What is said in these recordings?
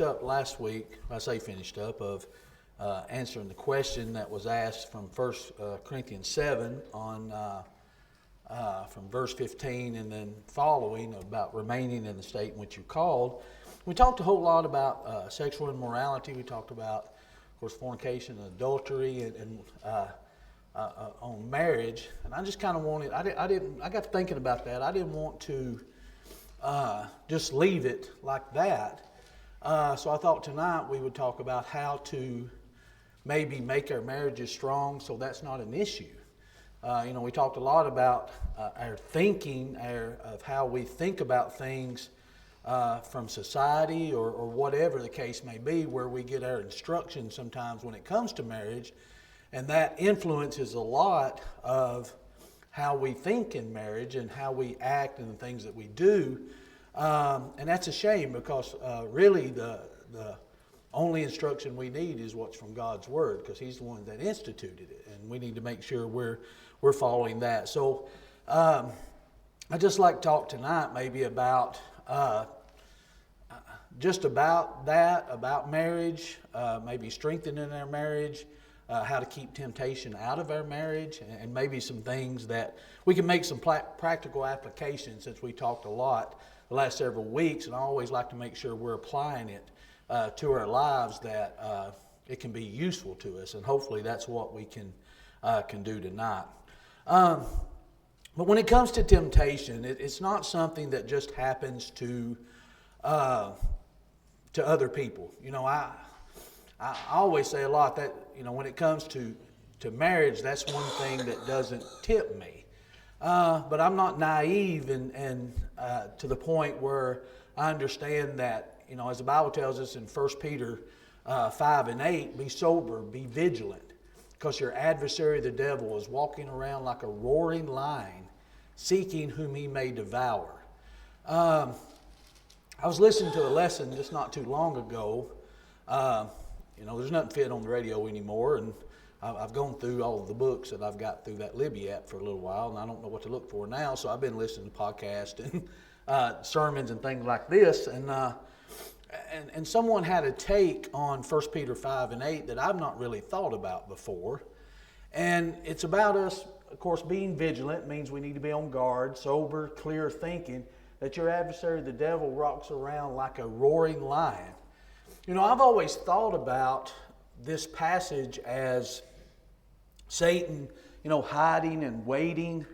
Up last week, I say finished up, of answering the question that was asked from 1 Corinthians 7 on from verse 15 and then following about remaining in the state in which you called. We talked a whole lot about sexual immorality. We talked about, of course, fornication and adultery and on marriage. And I just kind of wanted, I got to thinking about that. I didn't want to just leave it like that. So I thought tonight we would talk about how to maybe make our marriages strong so that's not an issue. We talked a lot about our thinking, of how we think about things from society or whatever the case may be, where we get our instruction sometimes when it comes to marriage. And that influences a lot of how we think in marriage and how we act and the things that we do. And that's a shame because really the only instruction we need is what's from God's Word, because He's the one that instituted it, and we need to make sure we're following that. So I'd just like to talk tonight maybe about just about that, about marriage, maybe strengthening our marriage, how to keep temptation out of our marriage, and maybe some things that we can make some practical applications, since we talked a lot the last several weeks, and I always like to make sure we're applying it to our lives, that it can be useful to us, and hopefully that's what we can do tonight. But when it comes to temptation, it's not something that just happens to other people. I always say a lot that when it comes to marriage, that's one thing that doesn't tip me. But I'm not naive and to the point where I understand that, as the Bible tells us in 1 Peter 5 and 8, be sober, be vigilant, because your adversary, the devil, is walking around like a roaring lion, seeking whom he may devour. I was listening to a lesson just not too long ago. There's nothing fit on the radio anymore, and I've gone through all of the books that I've got through that Libby app for a little while, and I don't know what to look for now, so I've been listening to podcasts and sermons and things like this, and someone had a take on 1 Peter 5 and 8 that I've not really thought about before, and it's about us, of course, being vigilant. Means we need to be on guard, sober, clear thinking, that your adversary, the devil, walks around like a roaring lion. I've always thought about this passage as Satan, hiding and waiting,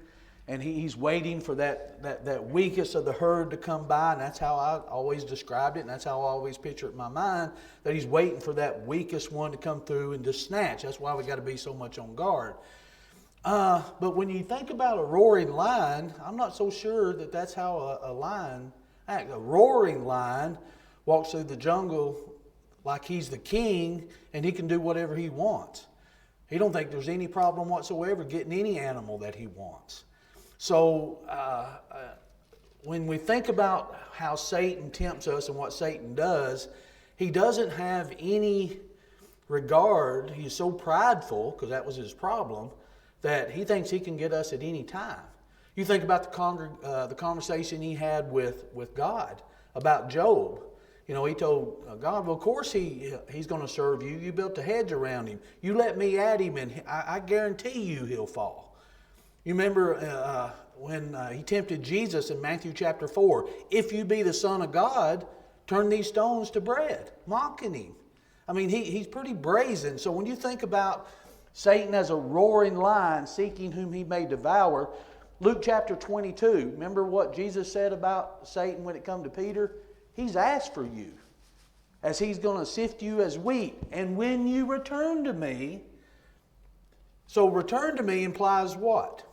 and he's waiting for that weakest of the herd to come by, and that's how I always described it, and that's how I always picture it in my mind, that he's waiting for that weakest one to come through and just snatch. That's why we got to be so much on guard. But when you think about a roaring lion, I'm not so sure that that's how a lion acts. A roaring lion walks through the jungle like he's the king and he can do whatever he wants. He don't think there's any problem whatsoever getting any animal that he wants. So when we think about how Satan tempts us and what Satan does, he doesn't have any regard. He's so prideful, because that was his problem, that he thinks he can get us at any time. You think about the conversation he had with God about Job. He told God, well, of course he's going to serve you. You built a hedge around him. You let me at him, and I guarantee you he'll fall. You remember when he tempted Jesus in Matthew chapter 4, if you be the Son of God, turn these stones to bread, mocking him. I mean, he's pretty brazen. So when you think about Satan as a roaring lion seeking whom he may devour, Luke chapter 22, remember what Jesus said about Satan when it come to Peter? He's asked for you, as he's going to sift you as wheat. And when you return to me, so return to me implies what?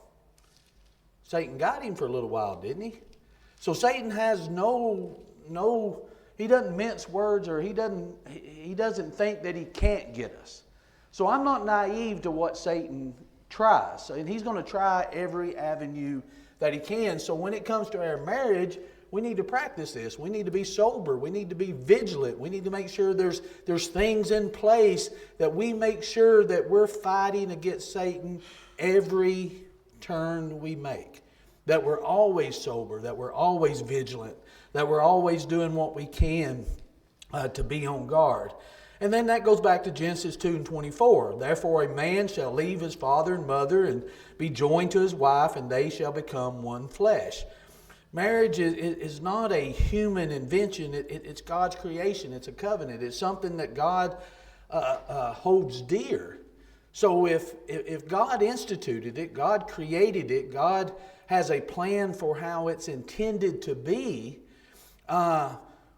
Satan got him for a little while, didn't he? So Satan has he doesn't mince words, or he doesn't think that he can't get us. So I'm not naive to what Satan tries. And he's going to try every avenue that he can. So when it comes to our marriage, we need to practice this. We need to be sober. We need to be vigilant. We need to make sure there's things in place that we make sure that we're fighting against Satan every turn we make. That we're always sober, that we're always vigilant, that we're always doing what we can to be on guard. And then that goes back to Genesis 2:24. Therefore a man shall leave his father and mother and be joined to his wife, and they shall become one flesh. Marriage is not a human invention. It's God's creation. It's a covenant. It's something that God holds dear. So if God instituted it, God created it, God has a plan for how it's intended to be,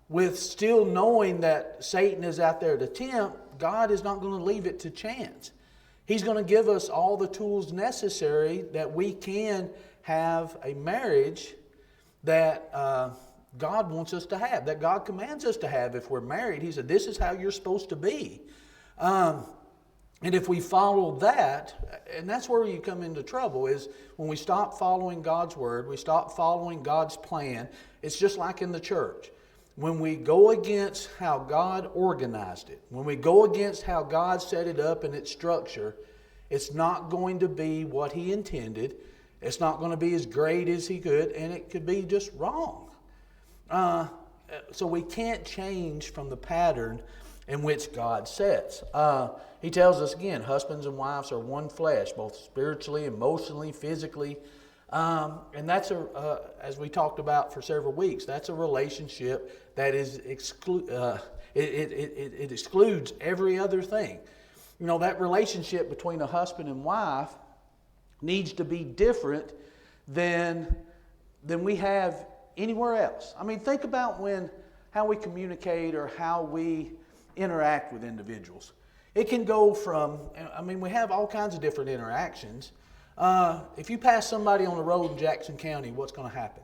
with still knowing that Satan is out there to tempt, God is not going to leave it to chance. He's going to give us all the tools necessary that we can have a marriage that God wants us to have, that God commands us to have if we're married. He said, this is how you're supposed to be. And if we follow that, and that's where you come into trouble, is when we stop following God's word, we stop following God's plan. It's just like in the church. When we go against how God organized it, when we go against how God set it up and its structure, it's not going to be what He intended. It's not going to be as great as He could, and it could be just wrong. So we can't change from the pattern in which God sets. He tells us again, husbands and wives are one flesh, both spiritually, emotionally, physically. And that's, as we talked about for several weeks, that's a relationship that is it excludes every other thing. You know, that relationship between a husband and wife needs to be different than we have anywhere else. I mean, think about how we communicate or how we interact with individuals. It can go from, we have all kinds of different interactions. If you pass somebody on the road in Jackson County, what's going to happen?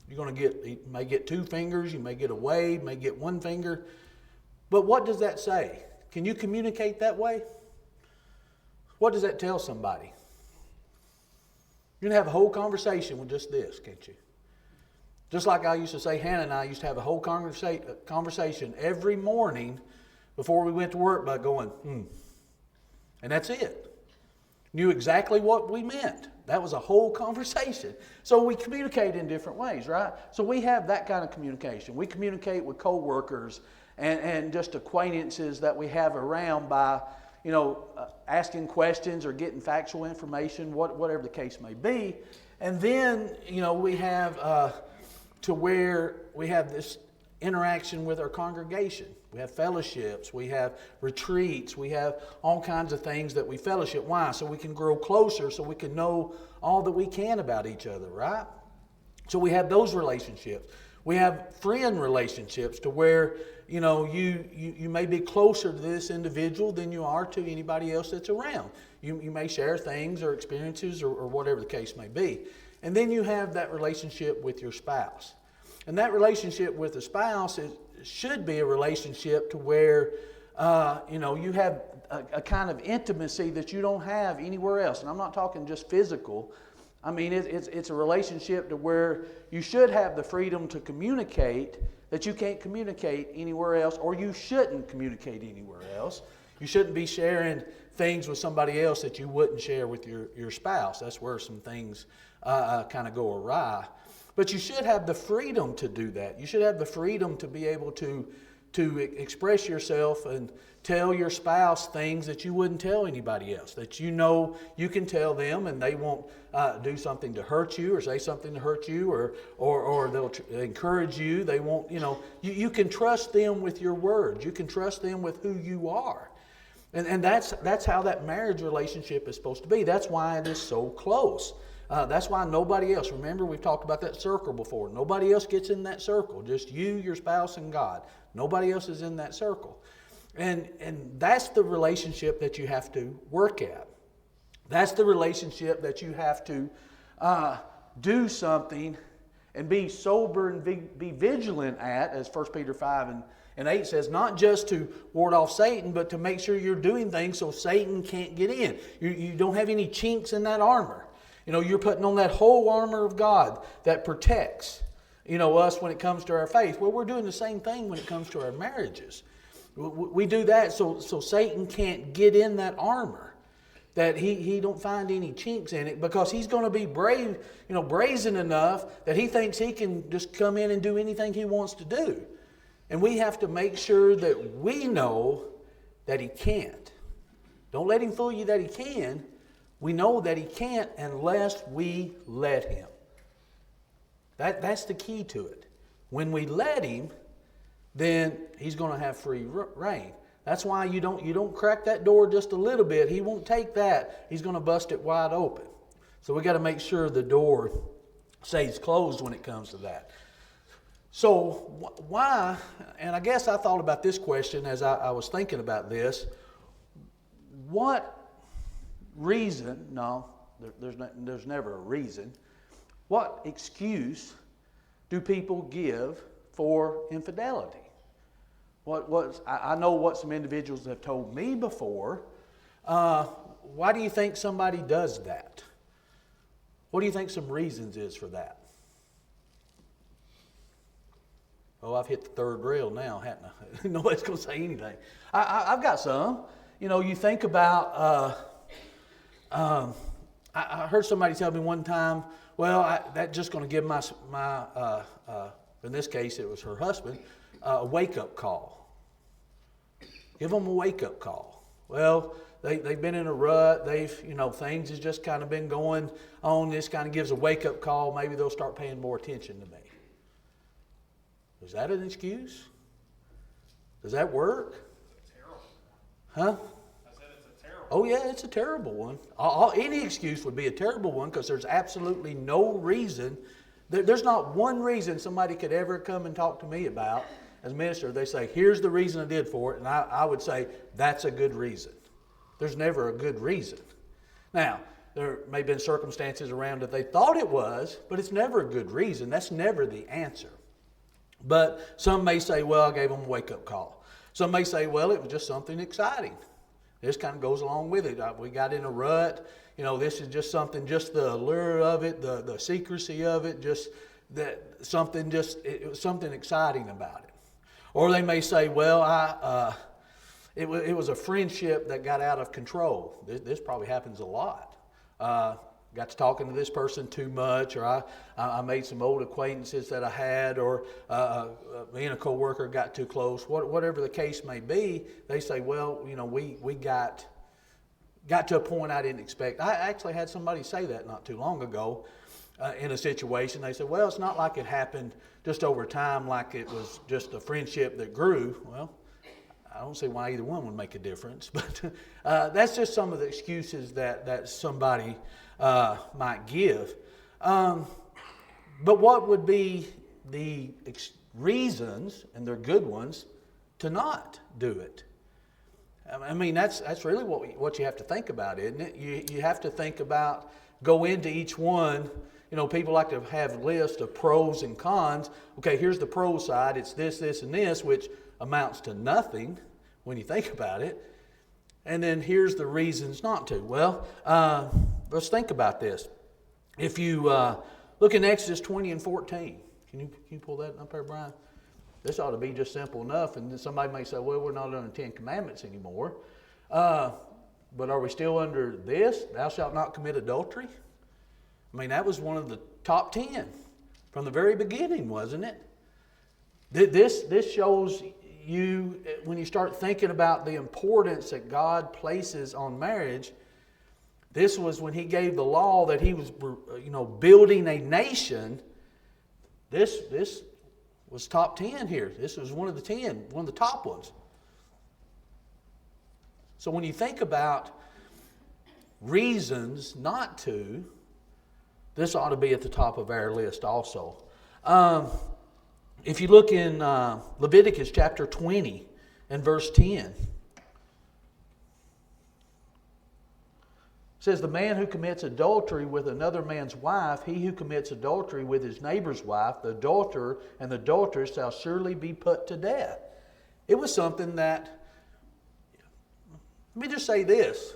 You may get 2 fingers, you may get a wave, may get 1 finger. But what does that say? Can you communicate that way? What does that tell somebody? You can have a whole conversation with just this, can't you? Just like I used to say, Hannah and I used to have a whole conversation every morning before we went to work by going, And that's it. Knew exactly what we meant. That was a whole conversation. So we communicate in different ways, right? So we have that kind of communication. We communicate with co-workers and just acquaintances that we have around by, asking questions or getting factual information, whatever the case may be. And then, we have to where we have this interaction with our congregation. We have fellowships, we have retreats, we have all kinds of things that we fellowship. Why? So we can grow closer, so we can know all that we can about each other, right? So we have those relationships. We have friend relationships to where, you may be closer to this individual than you are to anybody else that's around. You may share things or experiences or whatever the case may be. And then you have that relationship with your spouse. And that relationship with the spouse should be a relationship to where, you have a kind of intimacy that you don't have anywhere else. And I'm not talking just physical. I mean, it's a relationship to where you should have the freedom to communicate that you can't communicate anywhere else, or you shouldn't communicate anywhere else. You shouldn't be sharing things with somebody else that you wouldn't share with your spouse. That's where some things kind of go awry. But you should have the freedom to do that. You should have the freedom to be able to express yourself and tell your spouse things that you wouldn't tell anybody else, that you can tell them and they won't do something to hurt you or say something to hurt you or they'll encourage you. They won't, you can trust them with your words. You can trust them with who you are. And that's how that marriage relationship is supposed to be. That's why it is so close. That's why nobody else, remember we've talked about that circle before. Nobody else gets in that circle. Just you, your spouse, and God. Nobody else is in that circle. And that's the relationship that you have to work at. That's the relationship that you have to do something and be sober and be vigilant at, as 1 Peter 5 and 8 says, not just to ward off Satan, but to make sure you're doing things so Satan can't get in. You don't have any chinks in that armor. You're putting on that whole armor of God that protects, us when it comes to our faith. Well, we're doing the same thing when it comes to our marriages. We do that so Satan can't get in that armor. that he don't find any chinks in it, because he's going to be brave, brazen enough that he thinks he can just come in and do anything he wants to do. And we have to make sure that we know that he can't. Don't let him fool you that he can. We know that he can't unless we let him. That's the key to it. When we let him, then he's going to have free reign. That's why you don't crack that door just a little bit. He won't take that. He's going to bust it wide open. So we got to make sure the door stays closed when it comes to that. So why, and I guess I thought about this question as I was thinking about this. What reason, there's never a reason. What excuse do people give for infidelity? I know what some individuals have told me before. Why do you think somebody does that? What do you think some reasons is for that? Oh, I've hit the third rail now, haven't I? Nobody's going to say anything. I've got some. You think about, I heard somebody tell me one time, well, that's just going to give my in this case it was her husband, a wake-up call. Give them a wake-up call. Well, they've been in a rut. Things has just kind of been going on. This kind of gives a wake-up call. Maybe they'll start paying more attention to me. Is that an excuse? Does that work? It's a terrible one. Huh? I said it's a terrible Oh, yeah, it's a terrible one. Any excuse would be a terrible one, because there's absolutely no reason. There's not one reason somebody could ever come and talk to me about as a minister. They say, here's the reason I did for it. And I would say, that's a good reason. There's never a good reason. Now, there may have been circumstances around that they thought it was, but it's never a good reason. That's never the answer. But some may say, well, I gave them a wake-up call. Some may say, well, it was just something exciting. This kind of goes along with it. We got in a rut. This is just something, just the allure of it, the secrecy of it, just that something, it was something exciting about it. Or they may say, well, it was a friendship that got out of control. This probably happens a lot. Got to talking to this person too much, or I made some old acquaintances that I had, or me and a coworker got too close. Whatever the case may be, they say, well, we got to a point I didn't expect. I actually had somebody say that not too long ago in a situation. They said, well, it's not like it happened just over time, like it was just a friendship that grew. Well, I don't see why either one would make a difference, but that's just some of the excuses that somebody might give. But what would be the reasons, and they're good ones, to not do it? I mean, that's really what you have to think about, isn't it? You have to think about, go into each one. People like to have lists of pros and cons. Okay, here's the pro side. It's this, and this, which amounts to nothing when you think about it. And then here's the reasons not to. Well, let's think about this. If you look in Exodus 20 and 14, can you pull that up there, Brian? This ought to be just simple enough. And then somebody may say, well, we're not under the 10 Commandments anymore. But are we still under this? Thou shalt not commit adultery? I mean, that was one of the top 10 from the very beginning, wasn't it? This shows you, when you start thinking about the importance that God places on marriage, this was when He gave the law that He was, building a nation. This was top 10 here. This was one of the 10, one of the top ones. So when you think about reasons not to, this ought to be at the top of our list also. If you look in Leviticus chapter 20 and verse 10, it says, the man who commits adultery with another man's wife, he who commits adultery with his neighbor's wife, the adulterer and the adulteress shall surely be put to death. It was something that, let me just say this.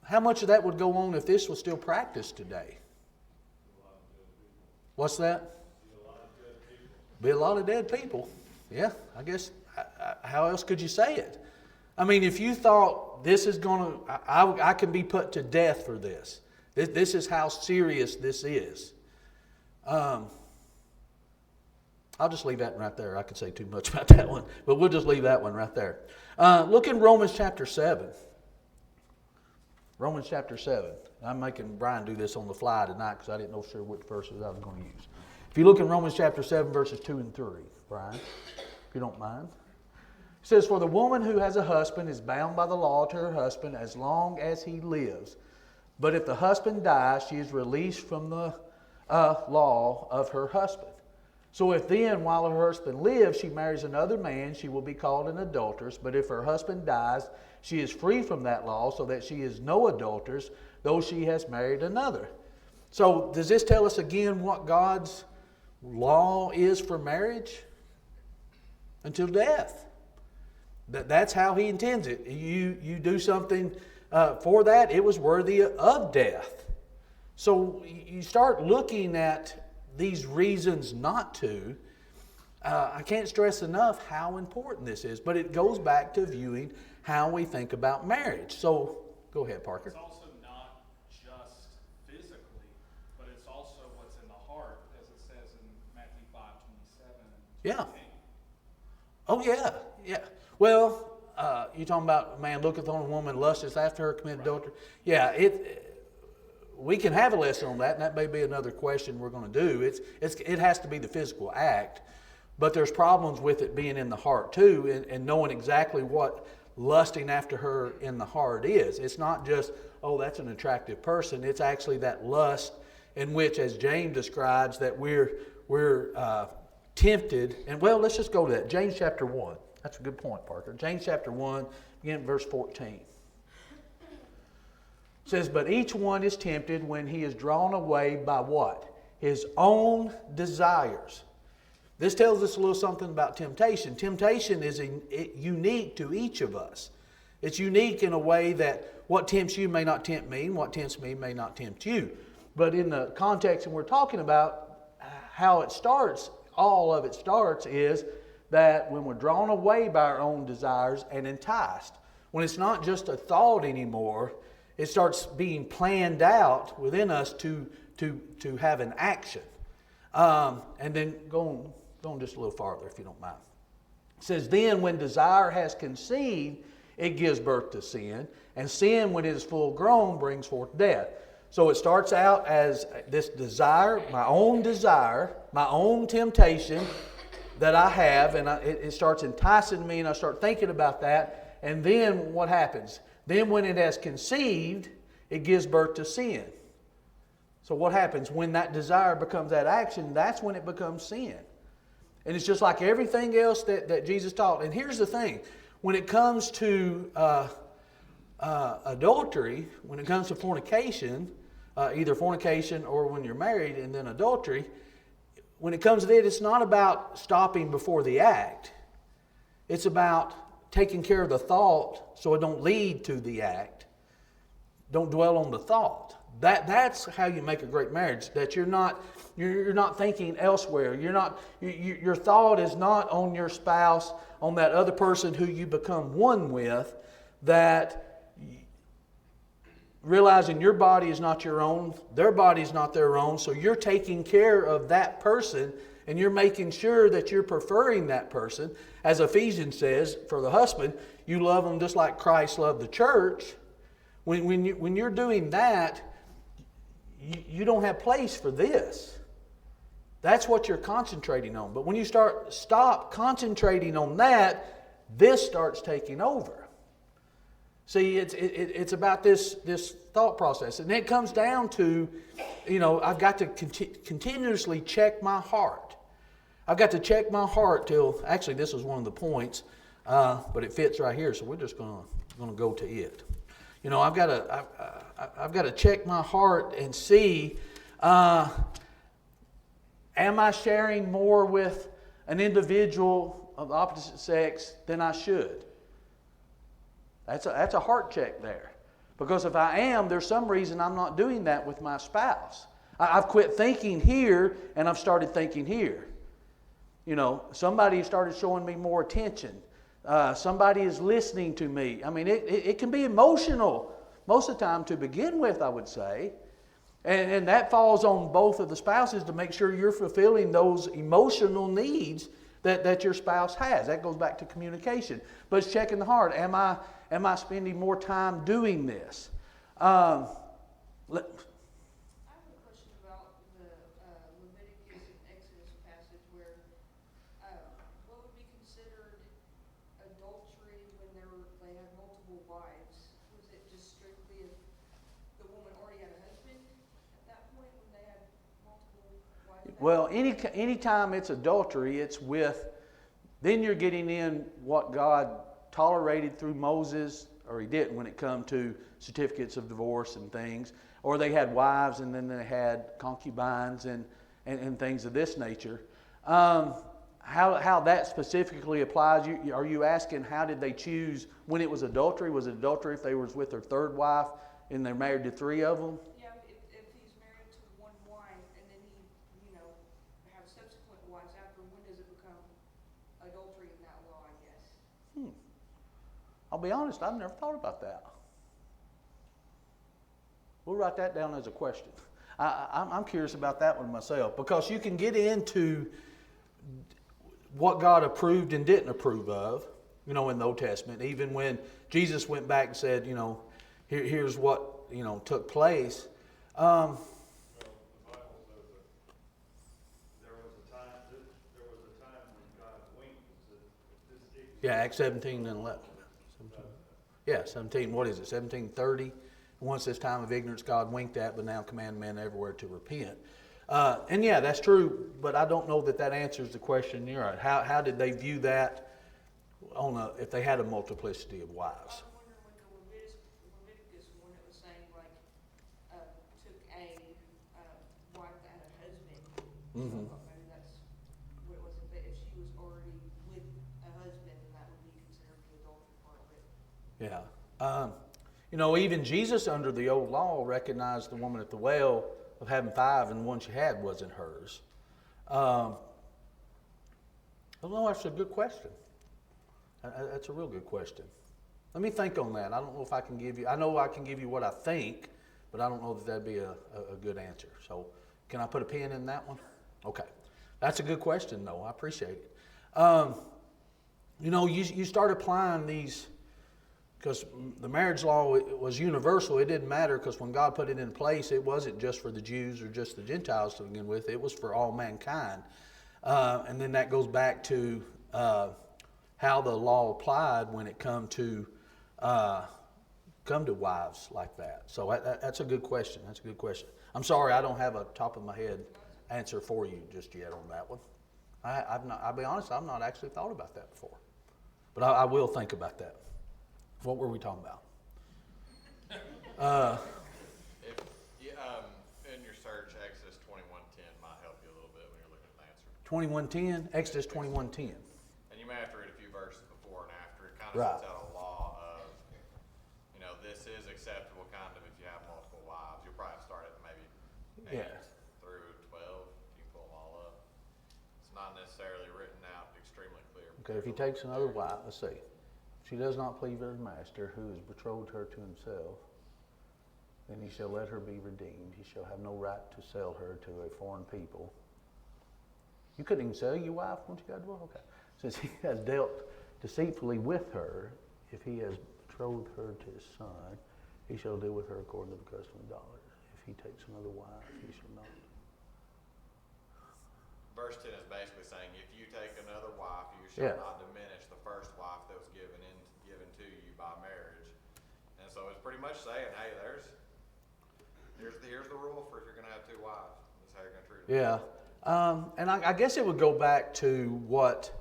How much of that would go on if this was still practiced today? What's that? Be a lot of dead people. Yeah, I guess, how else could you say it? I mean, if you thought this is going to, I can be put to death for this. This is how serious this is. I'll just leave that one right there. I could say too much about that one, but we'll just leave that one right there. Look in Romans chapter 7. Romans chapter 7. I'm making Brian do this on the fly tonight because I didn't know sure which verses I was going to use. If you look in Romans chapter 7, verses 2 and 3, Brian, if you don't mind. It says, "For the woman who has a husband is bound by the law to her husband as long as he lives. But if the husband dies, she is released from the law of her husband. So if then, while her husband lives, she marries another man, she will be called an adulteress. But if her husband dies, she is free from that law, so that she is no adulteress, though she has married another." So does this tell us again what God's law is for marriage? Until death. That's how he intends it. You do something for that, it was worthy of death. So you start looking at these reasons not to. I can't stress enough how important this is, but it goes back to viewing how we think about marriage. So go ahead, Parker. It's also not just physically, but it's also what's in the heart, as it says in Matthew 5:27. Yeah. Oh, yeah, yeah. Well, you talking about a man looketh on a woman, lusteth after her, commit adultery. Yeah, we can have a lesson on that, and that may be another question we're going to do. It has to be the physical act, but there's problems with it being in the heart too, and knowing exactly what lusting after her in the heart is. It's not just, oh, that's an attractive person. It's actually that lust in which, as James describes, that we're tempted. And well, let's just go to that. James chapter 1. That's a good point, Parker. James chapter 1, begin at verse 14. It says, "But each one is tempted when he is drawn away by" what? "His own desires." This tells us a little something about temptation. Temptation is unique to each of us. It's unique in a way that what tempts you may not tempt me, and what tempts me may not tempt you. But in the context that we're talking about, how it starts, all of it starts is that when we're drawn away by our own desires and enticed, when it's not just a thought anymore, it starts being planned out within us to have an action. And then go on just a little farther, if you don't mind. It says, "Then when desire has conceived, it gives birth to sin. And sin, when it is full grown, brings forth death." So it starts out as this desire, my own temptation that I have, and it starts enticing me, and I start thinking about that. And then what happens? Then when it has conceived, it gives birth to sin. So what happens? When that desire becomes that action, that's when it becomes sin. And it's just like everything else that Jesus taught. And here's the thing. When it comes to adultery, when it comes to fornication, either fornication or when you're married and then adultery, when it comes to it, it's not about stopping before the act. It's about taking care of the thought so it don't lead to the act. Don't dwell on the thought. That's how you make a great marriage. That you're not thinking elsewhere. Your thought is not on your spouse, on that other person who you become one with. That realizing your body is not your own, their body is not their own, so you're taking care of that person, and you're making sure that you're preferring that person. As Ephesians says, for the husband, you love them just like Christ loved the church. When you're doing that, you don't have place for this. That's what you're concentrating on. But when you stop concentrating on that, this starts taking over. See, it's about this thought process. And it comes down to, I've got to continuously check my heart. I've got to check my heart till, actually this is one of the points, but it fits right here, so we're just going to go to it. I've got to check my heart and see, am I sharing more with an individual of the opposite sex than I should? That's a heart check there. Because if I am, there's some reason I'm not doing that with my spouse. I've quit thinking here and I've started thinking here. Somebody started showing me more attention. somebody is listening to me. I mean, it can be emotional most of the time to begin with, I would say. And that falls on both of the spouses to make sure you're fulfilling those emotional needs that your spouse has. That goes back to communication. But it's checking the heart. Am I spending more time doing this? I have a question about the Leviticus and Exodus passage where what would be considered adultery when they had multiple wives? Was it just strictly if the woman already had a husband at that point when they had multiple wives? Well, any time it's adultery, it's with, then you're getting in what God tolerated through Moses, or he didn't when it come to certificates of divorce and things, or they had wives and then they had concubines and things of this nature. How that specifically applies, are you asking how did they choose when it was adultery? Was it adultery if they was with their third wife and they're married to three of them? Yeah, if he's married to one wife and then he, have subsequent wives after, when does it become adultery in that law, I guess? I'll be honest, I've never thought about that. We'll write that down as a question. I'm curious about that one myself, because you can get into what God approved and didn't approve of, in the Old Testament. Even when Jesus went back and said, here's what, took place. Well, the Bible says that there was a time when God winked and said, if this stick. Yeah, Acts 17 and 11. 17. Yeah, 17, what is it, 17:30? Once this time of ignorance God winked at, but now command men everywhere to repent. And yeah, that's true, but I don't know that answers the question you're at. How did they view that if they had a multiplicity of wives? I'm wondering with the Leviticus one, it was saying took a wife that had a husband. Mhm. So maybe that's what it was. If she was already with a husband, then that would be considered the adultery part of it. Yeah. Even Jesus under the old law recognized the woman at the well of having five, and the one she had wasn't hers. I don't know, that's a good question. That's a real good question. Let me think on that. I don't know if I can give you, I know I can give you what I think, but I don't know that that'd be a good answer. So can I put a pin in that one? Okay. That's a good question, though. I appreciate it. You start applying these, because the marriage law was universal. It didn't matter, because when God put it in place, it wasn't just for the Jews or just the Gentiles to begin with. It was for all mankind. And then that goes back to how the law applied when it come to wives like that. So that's a good question. That's a good question. I'm sorry, I don't have a top of my head answer for you just yet on that one. I'll be honest, I've not actually thought about that before. But I will think about that. What were we talking about? If in your search, Exodus 21:10 might help you a little bit when you're looking at the answer. 21:10, Exodus 21:10. And you may have to read a few verses before and after. It kind of Right. sets out a law of, this is acceptable kind of if you have multiple wives. You'll probably start at maybe 8 Yeah. through 12. You can pull them all up. It's not necessarily written out extremely clear. Okay, if he takes another wife, let's see. She does not please her master, who has betrothed her to himself, then he shall let her be redeemed. He shall have no right to sell her to a foreign people. You couldn't even sell your wife once you got divorced? Okay. Since he has dealt deceitfully with her, if he has betrothed her to his son, he shall deal with her according to the custom of daughters. If he takes another wife, he shall not. Verse 10 is basically saying, if you take another wife, you shall Yeah. not diminish the first wife that was given to you by marriage. And so it's pretty much saying, hey, here's the rule for if you're going to have two wives. This is how you're going to treat them. Yeah. And I guess it would go back to what,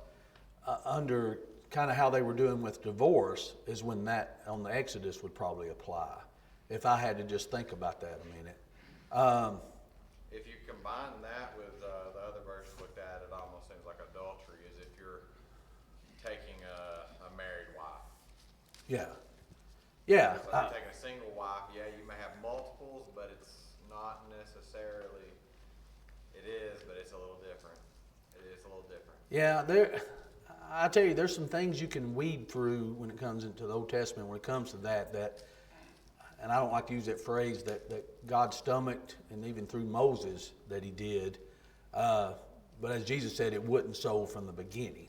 under kind of how they were doing with divorce, is when that on the Exodus would probably apply. If I had to just think about that a minute. If you combine that with the other verse looked at, it almost seems like adultery is if you're taking a married wife. Yeah. Yeah. So if you're taking a single wife, yeah, you may have multiples, but it's not necessarily, it is, but it's a little different. It is a little different. Yeah, I tell you, there's some things you can weed through when it comes into the Old Testament, when it comes to that, and I don't like to use that phrase, that God stomached, and even through Moses that he did. But as Jesus said, it wasn't so from the beginning.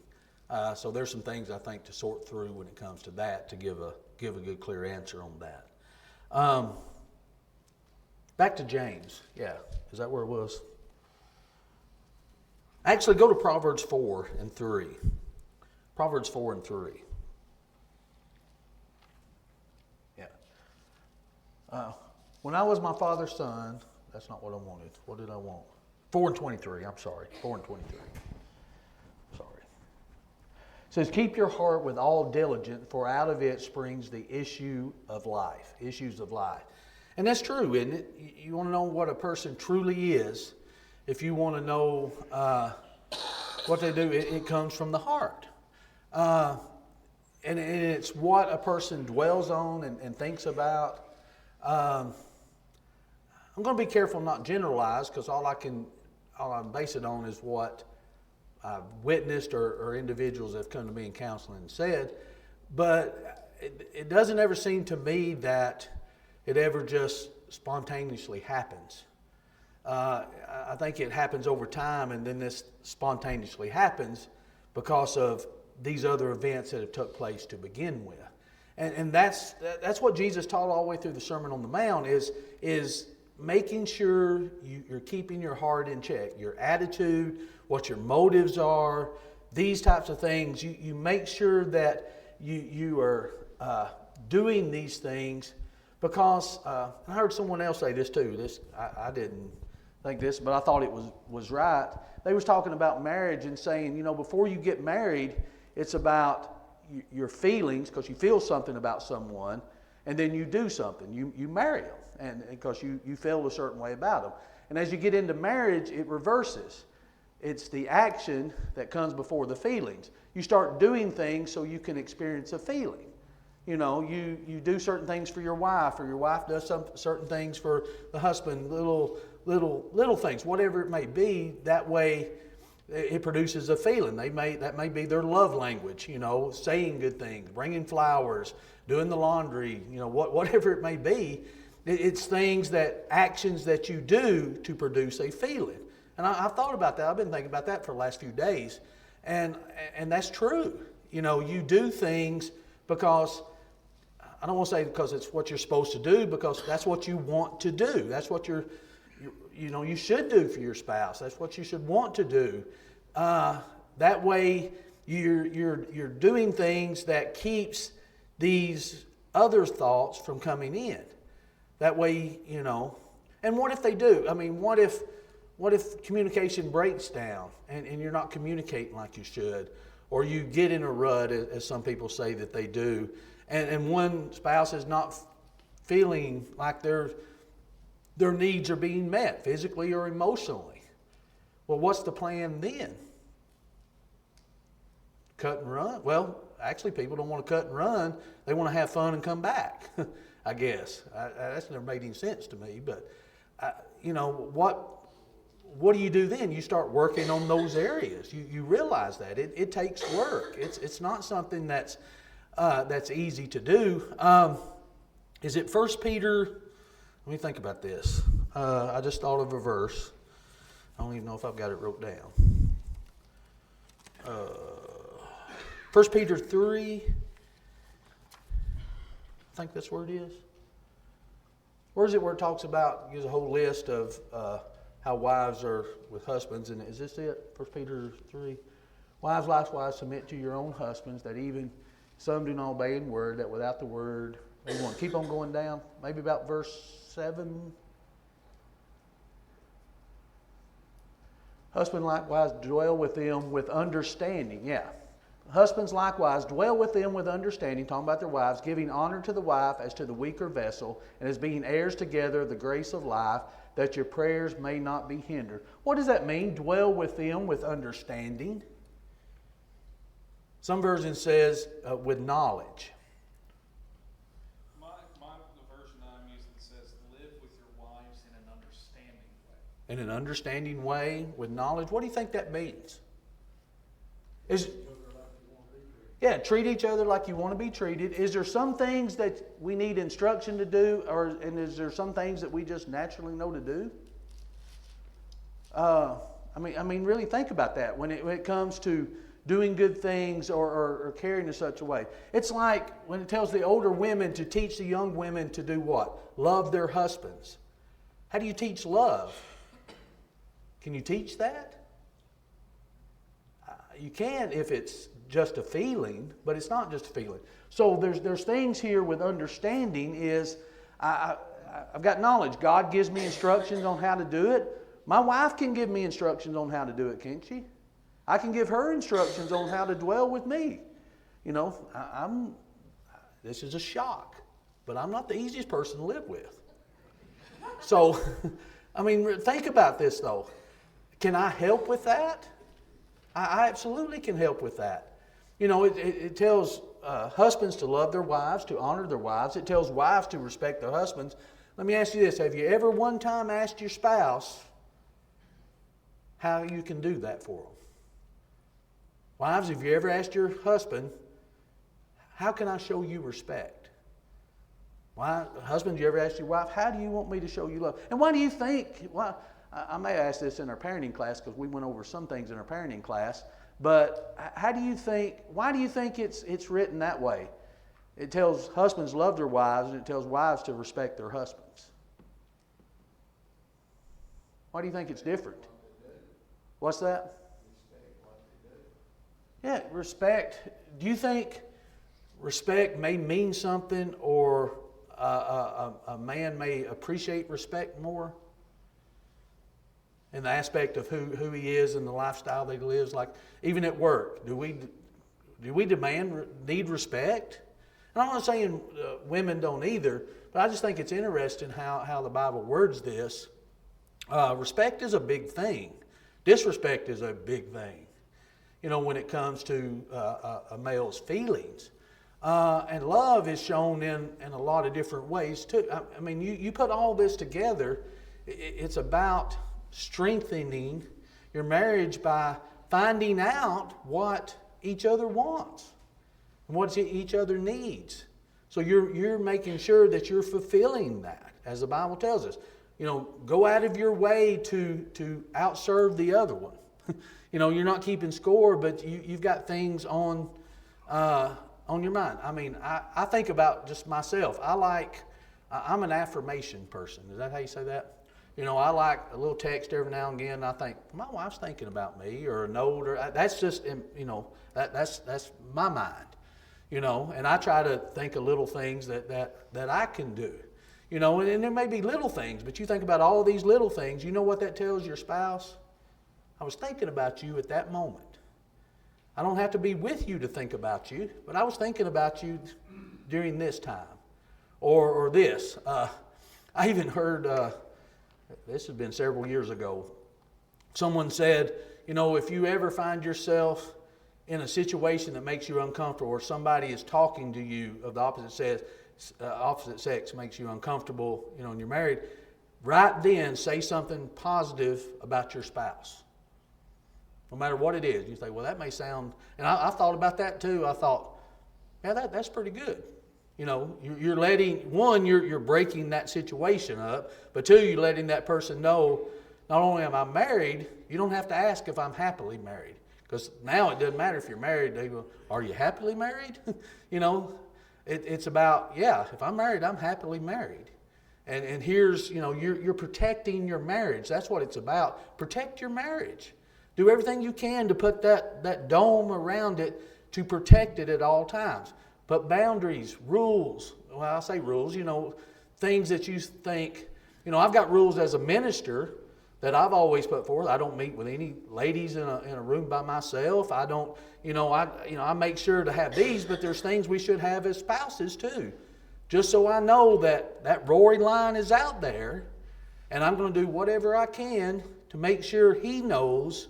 So there's some things I think to sort through when it comes to that to give a good, clear answer on that. Back to James. Yeah, is that where it was? Actually, go to Proverbs 4 and 3. Proverbs 4 and 3. Yeah. When I was my father's son, that's not what I wanted. What did I want? 4 and 23. I'm sorry. 4 and 23. Sorry. It says, keep your heart with all diligence, for out of it springs the issue of life. Issues of life. And that's true, isn't it? You want to know what a person truly is. If you want to know what they do, it comes from the heart. And it's what a person dwells on and thinks about. I'm going to be careful not generalize, because all I base it on is what I've witnessed or individuals that have come to me in counseling and said. But it doesn't ever seem to me that it ever just spontaneously happens. I think it happens over time, and then this spontaneously happens because of these other events that have took place to begin with. And that's what Jesus taught all the way through the Sermon on the Mount is making sure you're keeping your heart in check, your attitude, what your motives are, these types of things. You make sure that you are doing these things because I heard someone else say this too. I didn't think this, but I thought it was right. They was talking about marriage and saying, before you get married, it's about your feelings, because you feel something about someone, and then you do something. You marry them, and because you feel a certain way about them. And as you get into marriage, it reverses. It's the action that comes before the feelings. You start doing things so you can experience a feeling. You do certain things for your wife, or your wife does certain things for the husband, little things, whatever it may be. That way, it produces a feeling. That may be their love language. Saying good things, bringing flowers, doing the laundry. Whatever it may be. It's actions that you do to produce a feeling. And I've thought about that. I've been thinking about that for the last few days, and that's true. You do things because. I don't want to say because it's what you're supposed to do, because that's what you want to do. That's what you should do for your spouse. That's what you should want to do. That way, you're doing things that keeps these other thoughts from coming in. That way, And what if they do? I mean, what if communication breaks down and you're not communicating like you should, or you get in a rut, as some people say that they do, and one spouse is not feeling like their needs are being met physically or emotionally? Well, what's the plan then? Cut and run? Well, actually, people don't want to cut and run. They want to have fun and come back, I guess. That's never made any sense to me. But, what do you do then? You start working on those areas. You realize that. It takes work. It's not something that's easy to do. Is it 1 Peter? Let me think about this. I just thought of a verse. I don't even know if I've got it wrote down. 1 Peter 3. I think that's where it is. Where is it where it talks about, gives a whole list of how wives are with husbands? And is this it? 1 Peter 3. Wives likewise submit to your own husbands, that even some do not obey in word, that without the word, they want to keep on going down. Maybe about verse 7. Husbands likewise dwell with them with understanding. Yeah. Husbands likewise dwell with them with understanding, talking about their wives, giving honor to the wife as to the weaker vessel, and as being heirs together of the grace of life, that your prayers may not be hindered. What does that mean? Dwell with them with understanding. Some version says with knowledge. The version I'm using says, live with your wives in an understanding way. In an understanding way, with knowledge. What do you think that means? Is Yeah, treat each other like you want to be treated. Is there some things that we need instruction to do, and is there some things that we just naturally know to do? I mean, really think about that when it comes to doing good things or caring in such a way. It's like when it tells the older women to teach the young women to do what? Love their husbands. How do you teach love? Can you teach that? You can if it's just a feeling, but it's not just a feeling. So there's things here with understanding is I've got knowledge. God gives me instructions on how to do it. My wife can give me instructions on how to do it, can't she? I can give her instructions on how to dwell with me. You know, this is a shock, but I'm not the easiest person to live with. So, I mean, think about this though. Can I help with that? I absolutely can help with that. You know, it tells husbands to love their wives, to honor their wives. It tells wives to respect their husbands. Let me ask you this. Have you ever one time asked your spouse how you can do that for them? Wives, have you ever asked your husband, how can I show you respect? Husband, have you ever asked your wife, how do you want me to show you love? And why do you think, I may ask this in our parenting class because we went over some things in our parenting class, but why do you think it's written that way? It tells husbands love their wives and it tells wives to respect their husbands. Why do you think it's different? What's that? Yeah, respect. Do you think respect may mean something or a man may appreciate respect more? In the aspect of who he is and the lifestyle that he lives, like even at work, do we need respect? And I'm not saying women don't either, but I just think it's interesting how the Bible words this. Respect is a big thing. Disrespect is a big thing. You know, when it comes to a male's feelings. And love is shown in a lot of different ways too. I mean, you put all this together, it's about strengthening your marriage by finding out what each other wants and what each other needs. So you're making sure that you're fulfilling that, as the Bible tells us. You know, go out of your way to outserve the other one. You know, you're not keeping score, but you've got things on your mind. I mean, I think about just myself. I'm an affirmation person. Is that how you say that? You know, I like a little text every now and again. I think, my wife's thinking about me, or a note, or that's just, you know, that's my mind. You know, and I try to think of little things that I can do. You know, and there may be little things, but you think about all these little things. You know what that tells your spouse? I was thinking about you at that moment. I don't have to be with you to think about you, but I was thinking about you during this time. Or this. I even heard, this has been several years ago, someone said, you know, if you ever find yourself in a situation that makes you uncomfortable, or somebody is talking to you of the opposite sex makes you uncomfortable, you know, and you're married, right then say something positive about your spouse. No matter what it is. You say, well, that may sound, and I thought about that too. I thought, yeah, that's pretty good. You know, you're letting, one, you're breaking that situation up, but two, you're letting that person know, not only am I married, you don't have to ask if I'm happily married. Because now it doesn't matter if you're married. They go, are you happily married? You know, it's about, yeah, if I'm married, I'm happily married. And here's, you know, you're protecting your marriage. That's what it's about. Protect your marriage. Do everything you can to put that dome around it to protect it at all times. Put boundaries, rules. Well, I say rules, you know, things that you think, you know, I've got rules as a minister that I've always put forth. I don't meet with any ladies in a room by myself. I don't, I make sure to have these, but there's things we should have as spouses too. Just so I know that Rory line is out there, and I'm going to do whatever I can to make sure he knows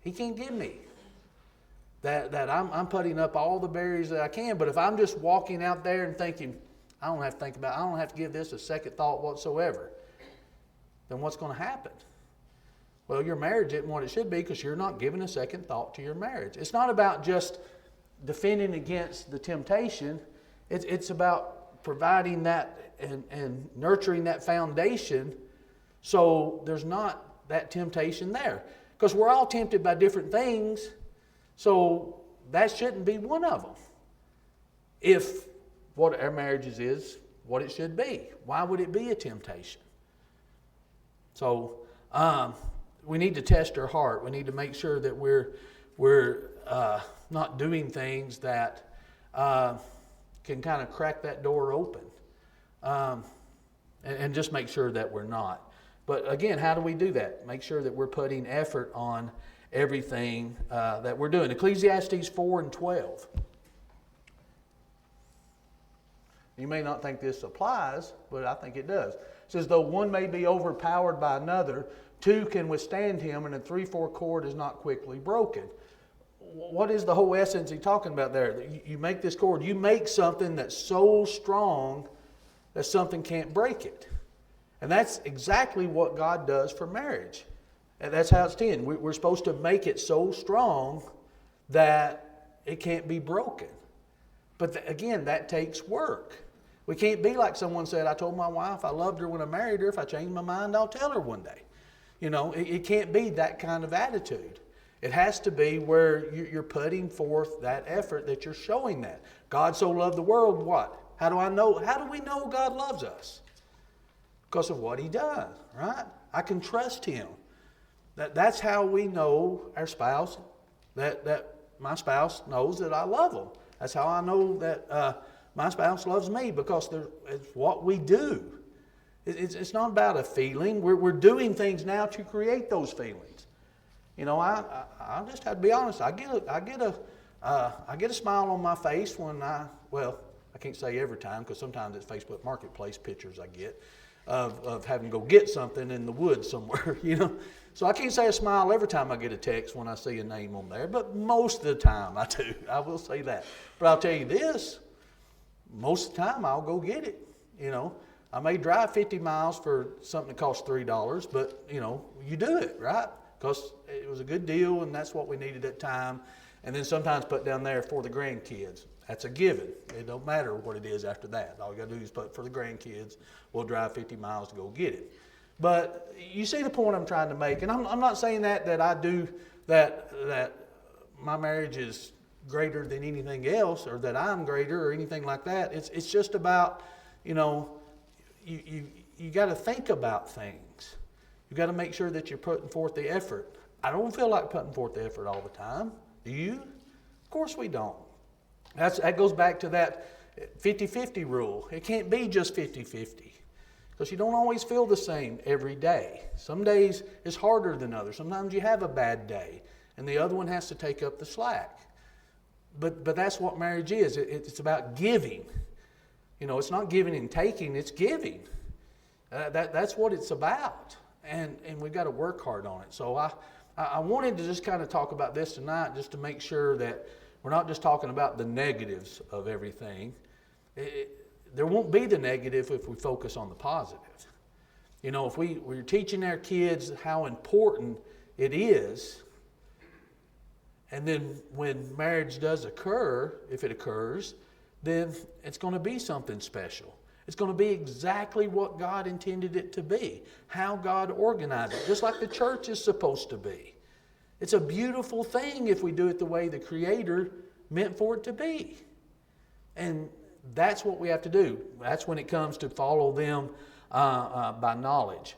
he can't give me. That I'm putting up all the barriers that I can. But if I'm just walking out there and thinking, I don't have to give this a second thought whatsoever, then what's going to happen? Well, your marriage isn't what it should be because you're not giving a second thought to your marriage. It's not about just defending against the temptation. It's about providing that and nurturing that foundation so there's not that temptation there. Because we're all tempted by different things, so that shouldn't be one of them. If what our marriages is what it should be, why would it be a temptation? So we need to test our heart. We need to make sure that we're not doing things that can kind of crack that door open, and just make sure that we're not. But again, how do we do that? Make sure that we're putting effort on everything that we're doing. Ecclesiastes 4:12. You may not think this applies, but I think it does. It says, though one may be overpowered by another, two can withstand him, and a 3/4 cord is not quickly broken. What is the whole essence he's talking about there? You make this cord, you make something that's so strong that something can't break it. And that's exactly what God does for marriage. And that's how it's tended. We're supposed to make it so strong that it can't be broken. But again, that takes work. We can't be like someone said, I told my wife I loved her when I married her. If I change my mind, I'll tell her one day. You know, it can't be that kind of attitude. It has to be where you're putting forth that effort, that you're showing that. God so loved the world, what? How do I know? How do we know God loves us? Because of what He does, right? I can trust Him. That's how we know our spouse, that my spouse knows that I love them. That's how I know that my spouse loves me, because it's what we do. It's not about a feeling. We're doing things now to create those feelings. You know, I just have to be honest. I get a smile on my face when I can't say every time, because sometimes it's Facebook Marketplace pictures I get of having to go get something in the woods somewhere, you know. So I can't say a smile every time I get a text when I see a name on there, but most of the time I do. I will say that. But I'll tell you this, most of the time I'll go get it, you know. I may drive 50 miles for something that costs $3, but, you know, you do it, right? Because it was a good deal, and that's what we needed at the time. And then sometimes put down there for the grandkids. That's a given. It don't matter what it is after that. All you got to do is put for the grandkids. We'll drive 50 miles to go get it. But you see the point I'm trying to make. And I'm not saying that I do, that my marriage is greater than anything else, or that I'm greater or anything like that. It's just about, you know, you got to think about things. You got to make sure that you're putting forth the effort. I don't feel like putting forth the effort all the time. Do you? Of course we don't. That goes back to that 50-50 rule. It can't be just 50-50, because you don't always feel the same every day. Some days it's harder than others. Sometimes you have a bad day, and the other one has to take up the slack. But that's what marriage is. It's about giving. You know, it's not giving and taking, it's giving. That's what it's about. And we've got to work hard on it. So I wanted to just kind of talk about this tonight, just to make sure that we're not just talking about the negatives of everything. There won't be the negative if we focus on the positive. You know, if we're teaching our kids how important it is, and then when marriage does occur, if it occurs, then it's going to be something special. It's going to be exactly what God intended it to be, how God organized it, just like the church is supposed to be. It's a beautiful thing if we do it the way the Creator meant for it to be. And that's what we have to do. That's when it comes to follow them by knowledge.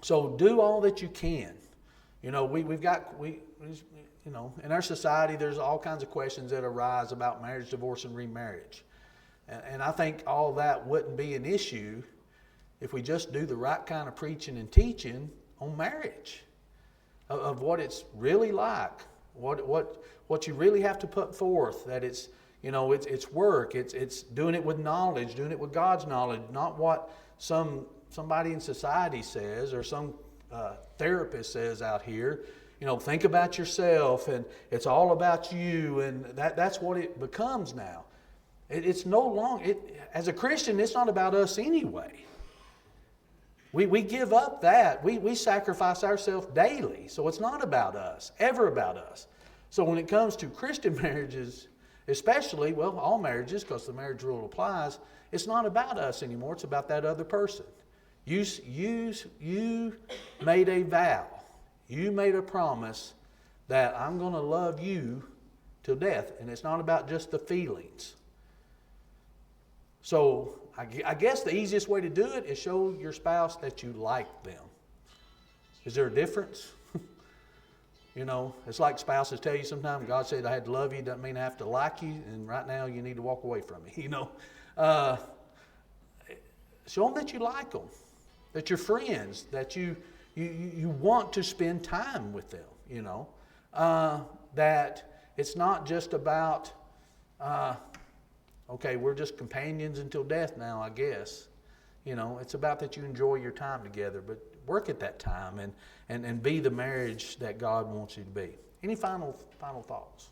So do all that you can. You know, you know, in our society, there's all kinds of questions that arise about marriage, divorce, and remarriage. And I think all that wouldn't be an issue if we just do the right kind of preaching and teaching on marriage, of what it's really like, what you really have to put forth, that it's, you know, it's work, it's doing it with knowledge, doing it with God's knowledge, not what somebody in society says, or some therapist says out here. You know, think about yourself, and it's all about you, and that's what it becomes now. It's no longer, as a Christian, it's not about us anyway. We give up that. We sacrifice ourselves daily, so it's not about us, ever about us. So when it comes to Christian marriages, especially, well, all marriages, because the marriage rule applies, it's not about us anymore. It's about that other person. You made a vow. You made a promise that I'm going to love you till death. And it's not about just the feelings. So I guess the easiest way to do it is show your spouse that you like them. Is there a difference? You know, it's like spouses tell you sometimes, God said I had to love you, doesn't mean I have to like you, and right now you need to walk away from me, you know. Show them that you like them, that you're friends, that you want to spend time with them, you know. That it's not just about, okay, we're just companions until death now, I guess. You know, it's about that you enjoy your time together, but work at that time and be the marriage that God wants you to be. Any final thoughts?